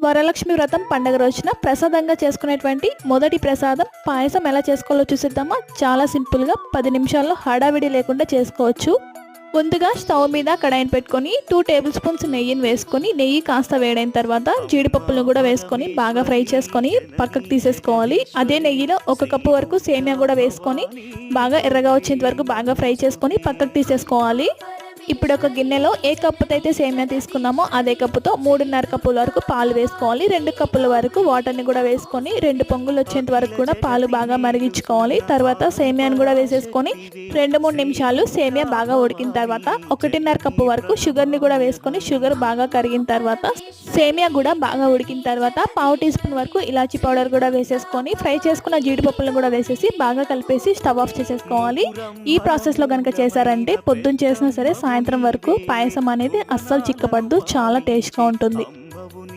వరలక్ష్మి వ్రతం పండుగ రోజున ప్రసాదంగా చేసుకునేటువంటి మొదటి ప్రసాదం పాయసం ఎలా చేసుకోవాలో చూసిద్దామా. చాలా సింపుల్గా 10 నిమిషాల్లో హడావిడి లేకుండా చేసుకోవచ్చు. ముందుగా స్టవ్ మీద కడాయిని పెట్టుకొని 2 టేబుల్ స్పూన్స్ నెయ్యిని వేసుకొని, నెయ్యి కాస్త వేడైన తర్వాత జీడిపప్పులను కూడా వేసుకొని బాగా ఫ్రై చేసుకొని పక్కకు తీసేసుకోవాలి. అదే నెయ్యిలో 1 కప్పు వరకు సేమియా కూడా వేసుకొని బాగా ఎర్రగా వచ్చేంత వరకు బాగా ఫ్రై చేసుకొని పక్కకు తీసేసుకోవాలి. ఇప్పుడు ఒక గిన్నెలో ఏ కప్పుతో అయితే సేమియా తీసుకున్నామో అదే కప్పుతో 3.5 కప్పుల వరకు పాలు వేసుకోవాలి. 2 కప్పుల వరకు వాటర్ని కూడా వేసుకొని 2 పొంగులు వచ్చేంత వరకు కూడా పాలు బాగా మరిగించుకోవాలి. తర్వాత సేమియాని కూడా వేసేసుకొని 2-3 నిమిషాలు సేమియా బాగా ఉడికిన తర్వాత 1.5 కప్పు వరకు షుగర్ని కూడా వేసుకొని షుగర్ బాగా కరిగిన తర్వాత సేమియా కూడా బాగా ఉడికిన తర్వాత 1/2 టీ స్పూన్ వరకు ఇలాచీ పౌడర్ కూడా వేసేసుకొని ఫ్రై చేసుకున్న జీడిపప్పులను కూడా వేసేసి బాగా కలిపేసి స్టవ్ ఆఫ్ చేసేసుకోవాలి. ఈ ప్రాసెస్లో కనుక చేశారంటే పొద్దున్న చేసినా సరే సాయంత్రం వరకు పాయసం అనేది అస్సలు చిక్కపడదు, చాలా టేస్ట్గా ఉంటుంది.